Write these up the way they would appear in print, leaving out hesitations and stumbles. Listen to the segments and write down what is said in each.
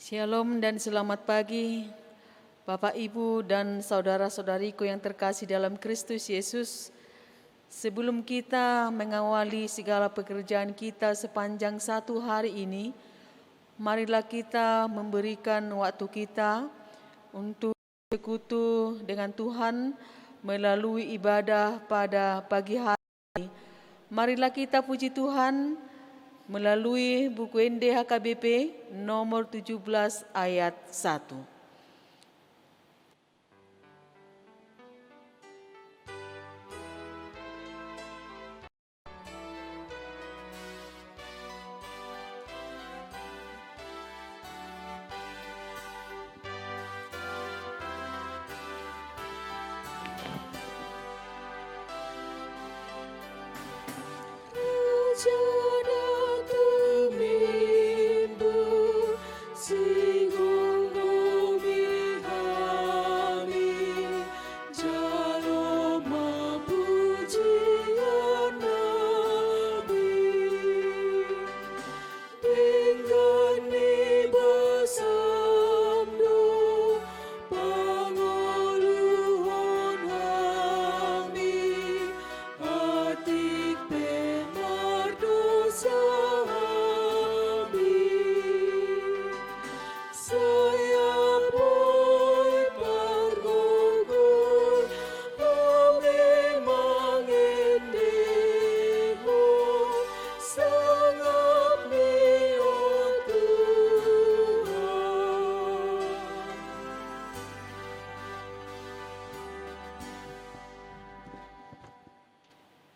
Shalom dan selamat pagi, Bapak, Ibu, dan saudara-saudariku yang terkasih dalam Kristus Yesus. Sebelum kita mengawali segala pekerjaan kita sepanjang satu hari ini, marilah kita memberikan waktu kita untuk bersekutu dengan Tuhan melalui ibadah pada pagi hari. Marilah kita puji Tuhan melalui buku NDHKBP nomor 17 ayat 1.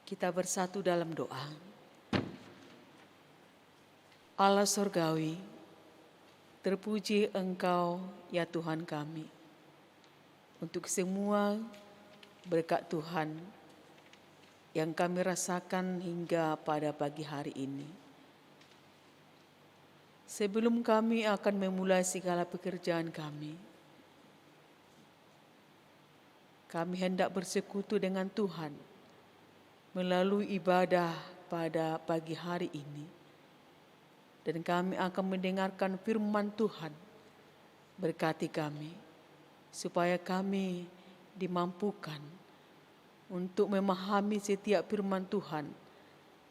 Kita bersatu dalam doa. Allah Surgawi, terpuji Engkau ya Tuhan kami, untuk semua berkat Tuhan yang kami rasakan hingga pada pagi hari ini. Sebelum kami akan memulai segala pekerjaan kami hendak bersekutu dengan Tuhan melalui ibadah pada pagi hari ini. Dan kami akan mendengarkan firman Tuhan. Berkati kami, supaya kami dimampukan untuk memahami setiap firman Tuhan,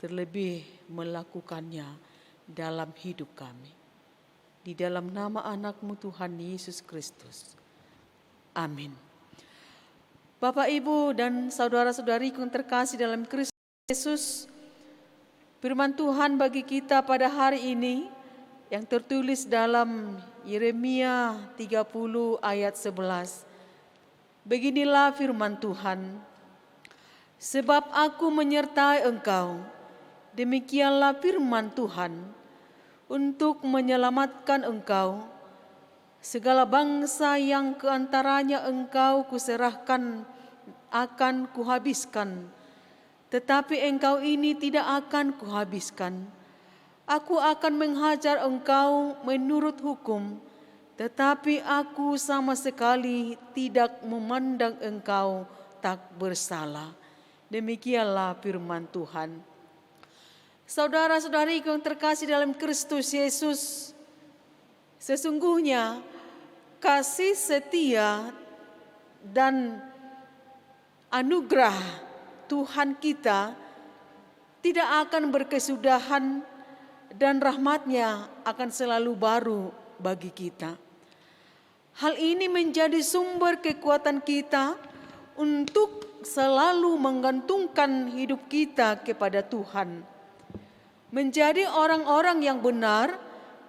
terlebih melakukannya dalam hidup kami. Di dalam nama anak-Mu Tuhan Yesus Kristus. Amin. Bapak, Ibu, dan saudara-saudariku yang terkasih dalam Kristus Yesus, firman Tuhan bagi kita pada hari ini yang tertulis dalam Yeremia 30 ayat 11. Beginilah firman Tuhan, sebab aku menyertai engkau, demikianlah firman Tuhan, untuk menyelamatkan engkau. Segala bangsa yang keantaranya engkau kuserahkan akan kuhabiskan, tetapi engkau ini tidak akan kuhabiskan. Aku akan menghajar engkau menurut hukum, tetapi aku sama sekali tidak memandang engkau tak bersalah. Demikianlah firman Tuhan. Saudara-saudariku yang terkasih dalam Kristus Yesus, sesungguhnya kasih setia dan anugerah Tuhan kita tidak akan berkesudahan dan rahmat-Nya akan selalu baru bagi kita. Hal ini menjadi sumber kekuatan kita untuk selalu menggantungkan hidup kita kepada Tuhan. Menjadi orang-orang yang benar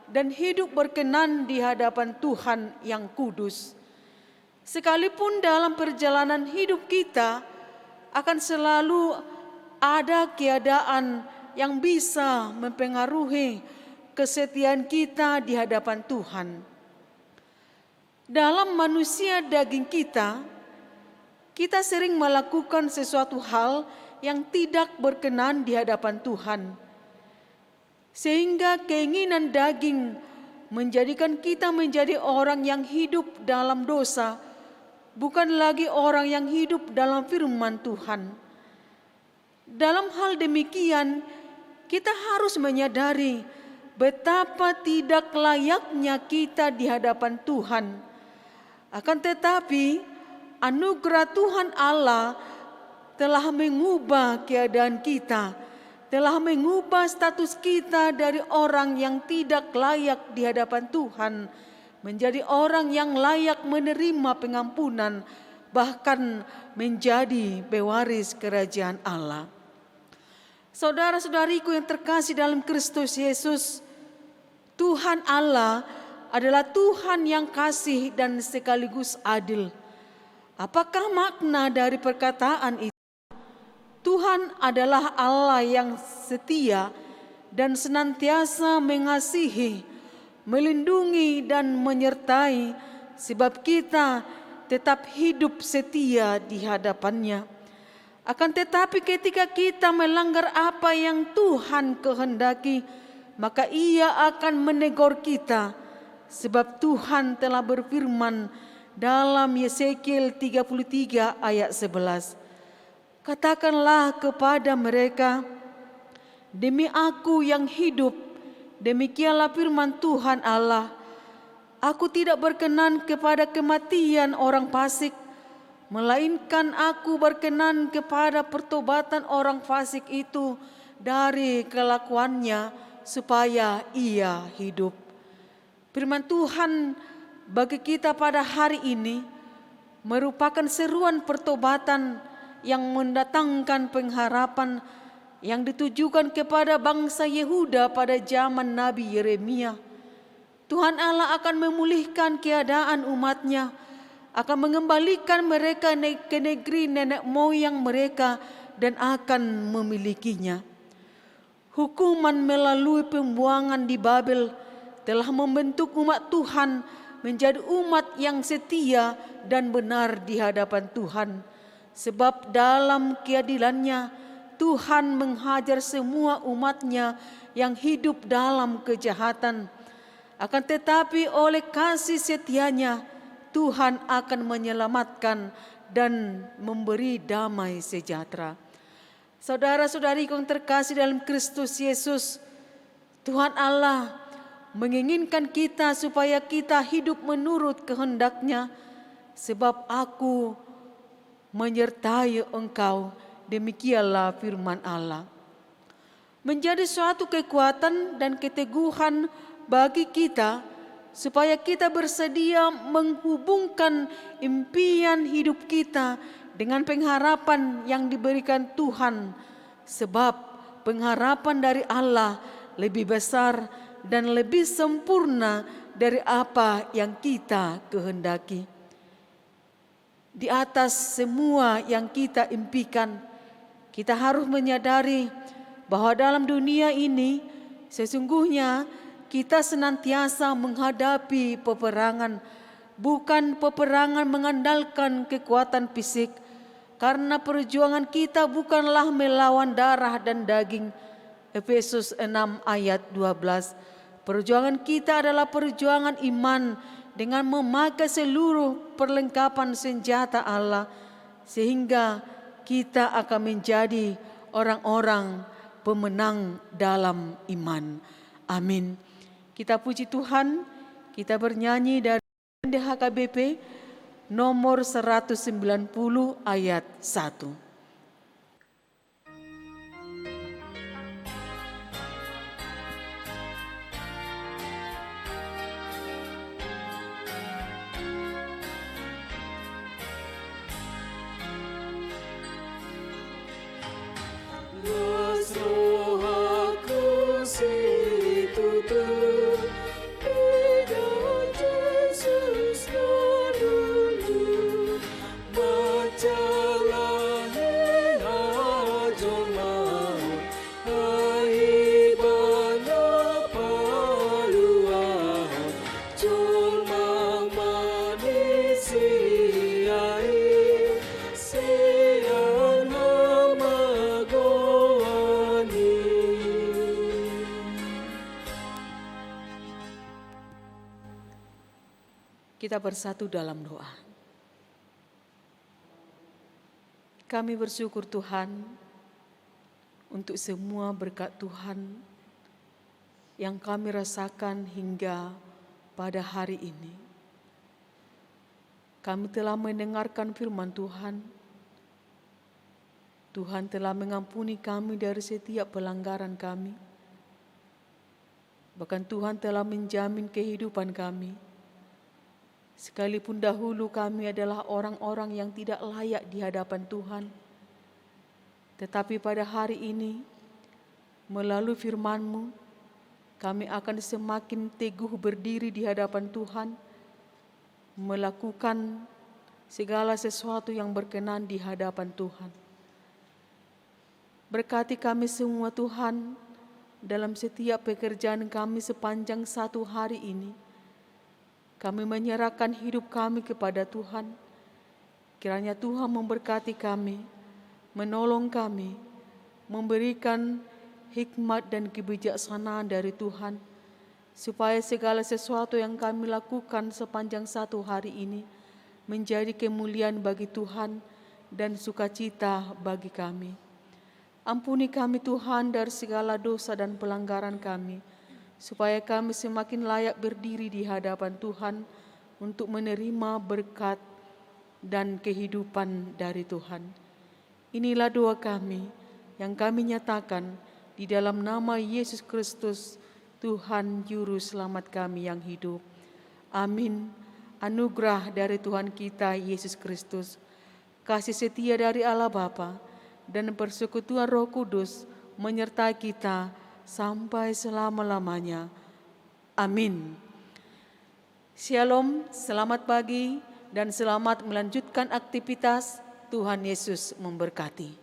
dan hidup berkenan di hadapan Tuhan yang kudus. Sekalipun dalam perjalanan hidup kita akan selalu ada keadaan yang bisa mempengaruhi kesetiaan kita di hadapan Tuhan. Dalam manusia daging kita sering melakukan sesuatu hal yang tidak berkenan di hadapan Tuhan. Sehingga keinginan daging menjadikan kita menjadi orang yang hidup dalam dosa, bukan lagi orang yang hidup dalam firman Tuhan. Dalam hal demikian, kita harus menyadari betapa tidak layaknya kita di hadapan Tuhan. Akan tetapi anugerah Tuhan Allah telah mengubah keadaan kita, telah mengubah status kita dari orang yang tidak layak di hadapan Tuhan menjadi orang yang layak menerima pengampunan, bahkan menjadi pewaris kerajaan Allah. Saudara-saudariku yang terkasih dalam Kristus Yesus, Tuhan Allah adalah Tuhan yang kasih dan sekaligus adil. Apakah makna dari perkataan itu? Tuhan adalah Allah yang setia dan senantiasa mengasihi, melindungi dan menyertai, sebab kita tetap hidup setia di hadapan-Nya. Akan tetapi ketika kita melanggar apa yang Tuhan kehendaki, maka Ia akan menegur kita, sebab Tuhan telah berfirman dalam Yesekiel 33 ayat 11. Katakanlah kepada mereka, demi Aku yang hidup, demikianlah firman Tuhan Allah, Aku tidak berkenan kepada kematian orang fasik, melainkan Aku berkenan kepada pertobatan orang fasik itu dari kelakuannya supaya ia hidup. Firman Tuhan bagi kita pada hari ini merupakan seruan pertobatan yang mendatangkan pengharapan yang ditujukan kepada bangsa Yehuda pada zaman Nabi Yeremia. Tuhan Allah akan memulihkan keadaan umat-Nya, akan mengembalikan mereka ke negeri nenek moyang mereka dan akan memilikinya. Hukuman melalui pembuangan di Babel telah membentuk umat Tuhan menjadi umat yang setia dan benar di hadapan Tuhan. Sebab dalam keadilan-Nya Tuhan menghajar semua umat-Nya yang hidup dalam kejahatan. Akan tetapi oleh kasih setia-Nya Tuhan akan menyelamatkan dan memberi damai sejahtera. Saudara-saudari yang terkasih dalam Kristus Yesus, Tuhan Allah menginginkan kita supaya kita hidup menurut kehendak-Nya. Sebab Aku menyertai engkau, demikianlah firman Allah. Menjadi suatu kekuatan dan keteguhan bagi kita, supaya kita bersedia menghubungkan impian hidup kita dengan pengharapan yang diberikan Tuhan. Sebab pengharapan dari Allah lebih besar dan lebih sempurna dari apa yang kita kehendaki. Di atas semua yang kita impikan, kita harus menyadari bahwa dalam dunia ini sesungguhnya kita senantiasa menghadapi peperangan, bukan peperangan mengandalkan kekuatan fisik, karena perjuangan kita bukanlah melawan darah dan daging. Efesus 6 ayat 12. Perjuangan kita adalah perjuangan iman dengan memakai seluruh perlengkapan senjata Allah, sehingga kita akan menjadi orang-orang pemenang dalam iman. Amin. Kita puji Tuhan, kita bernyanyi dari HKBP nomor 190 ayat 1. Kita bersatu dalam doa. Kami bersyukur Tuhan untuk semua berkat Tuhan yang kami rasakan hingga pada hari ini. Kami telah mendengarkan firman Tuhan. Tuhan telah mengampuni kami dari setiap pelanggaran kami. Bahkan Tuhan telah menjamin kehidupan kami. Sekalipun dahulu kami adalah orang-orang yang tidak layak di hadapan Tuhan. Tetapi pada hari ini, melalui firman-Mu, kami akan semakin teguh berdiri di hadapan Tuhan, melakukan segala sesuatu yang berkenan di hadapan Tuhan. Berkati kami semua Tuhan, dalam setiap pekerjaan kami sepanjang satu hari ini. Kami menyerahkan hidup kami kepada Tuhan. Kiranya Tuhan memberkati kami, menolong kami, memberikan hikmat dan kebijaksanaan dari Tuhan, supaya segala sesuatu yang kami lakukan sepanjang satu hari ini menjadi kemuliaan bagi Tuhan dan sukacita bagi kami. Ampuni kami Tuhan dari segala dosa dan pelanggaran kami, supaya kami semakin layak berdiri di hadapan Tuhan untuk menerima berkat dan kehidupan dari Tuhan. Inilah doa kami yang kami nyatakan di dalam nama Yesus Kristus, Tuhan Juru Selamat kami yang hidup. Amin. Anugerah dari Tuhan kita Yesus Kristus, kasih setia dari Allah Bapa, dan persekutuan Roh Kudus menyertai kita sampai selama-lamanya. Amin. Shalom, selamat pagi dan selamat melanjutkan aktivitas. Tuhan Yesus memberkati.